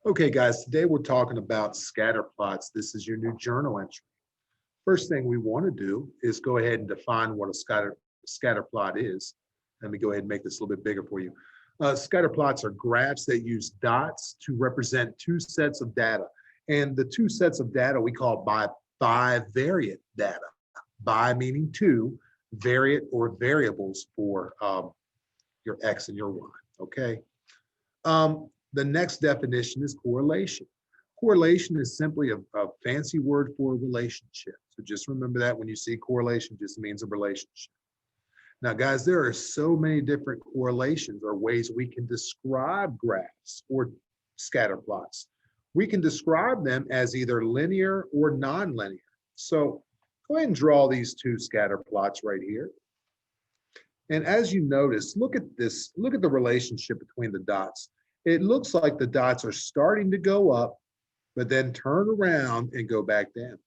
Okay, guys, today we're talking about scatter plots. This is your new journal entry. First thing we want to do is go ahead and define what a scatter plot is. Let me go ahead and make this a little bit bigger for you. Scatter plots are graphs that use dots to represent two sets of data. And the two sets of data we call bivariate data. Bi meaning two, variate or variables for your X and your Y, okay? The next definition is correlation. Correlation is simply a fancy word for a relationship. So just remember that when you see correlation, it just means a relationship. Now, guys, there are so many different correlations or ways we can describe graphs or scatter plots. We can describe them as either linear or nonlinear. So go ahead and draw these two scatter plots right here. And as you notice, look at this, look at the relationship between the dots. It looks like the dots are starting to go up, but then turn around and go back down.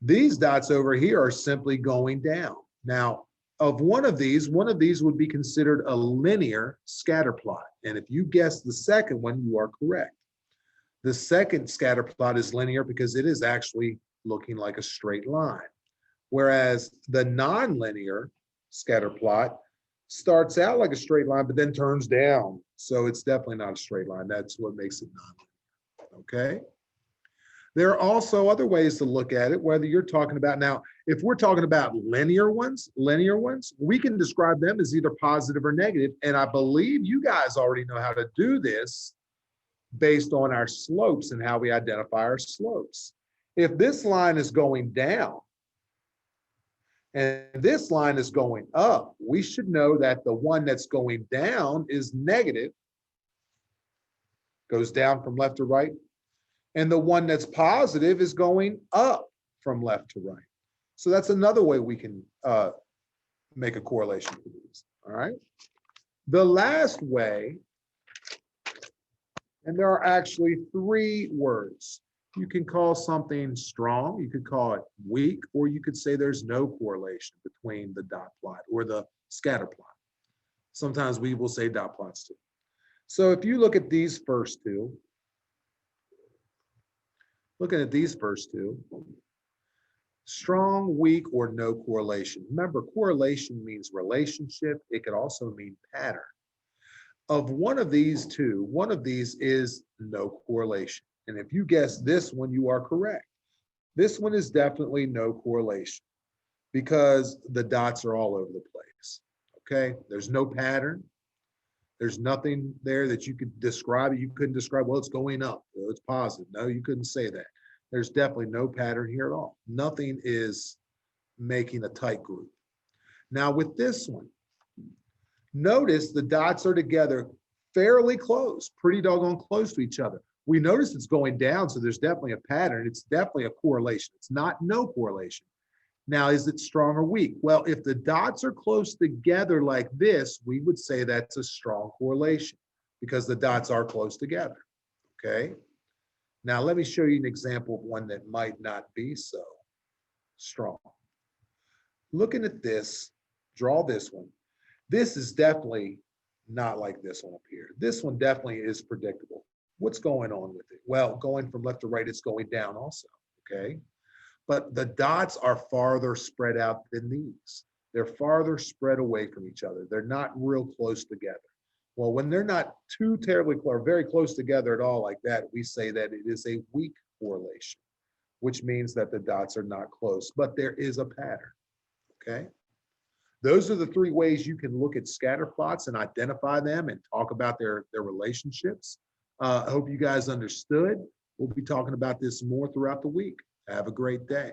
These dots over here are simply going down. Now, of one of these would be considered a linear scatter plot. And if you guess the second one, you are correct. The second scatter plot is linear because it is actually looking like a straight line. Whereas the nonlinear scatter plot starts out like a straight line, but then turns down. So it's definitely not a straight line. That's what makes it nonlinear, okay? There are also other ways to look at it, whether you're talking about now, if we're talking about linear ones, we can describe them as either positive or negative. And I believe you guys already know how to do this based on our slopes and how we identify our slopes. If this line is going down, and this line is going up, we should know that the one that's going down is negative, goes down from left to right, and the one that's positive is going up from left to right. So that's another way we can make a correlation for these, all right? The last way, and there are actually three words. You can call something strong, you could call it weak, or you could say there's no correlation between the dot plot or the scatter plot. Sometimes we will say dot plots too. So if you look at these first two, strong, weak, or no correlation. Remember, correlation means relationship. It could also mean pattern. Of one of these two, one of these is no correlation. And if you guess this one, you are correct. This one is definitely no correlation because the dots are all over the place, okay? There's no pattern. There's nothing there that you could describe. You couldn't describe, well, it's going up, well, it's positive. No, you couldn't say that. There's definitely no pattern here at all. Nothing is making a tight group. Now with this one, notice the dots are together fairly close, pretty doggone close to each other. We notice it's going down, so there's definitely a pattern. It's definitely a correlation. It's not no correlation. Now, is it strong or weak? Well, if the dots are close together like this, we would say that's a strong correlation because the dots are close together, okay? Now, let me show you an example of one that might not be so strong. Looking at this, draw this one. This is definitely not like this one up here. This one definitely is predictable. What's going on with it? Well, going from left to right, it's going down also, okay? But the dots are farther spread out than these. They're farther spread away from each other. They're not real close together. Well, when they're not too terribly close, or very close together at all like that, we say that it is a weak correlation, which means that the dots are not close, but there is a pattern, okay? Those are the three ways you can look at scatter plots and identify them and talk about their relationships. I hope you guys understood. We'll be talking about this more throughout the week. Have a great day.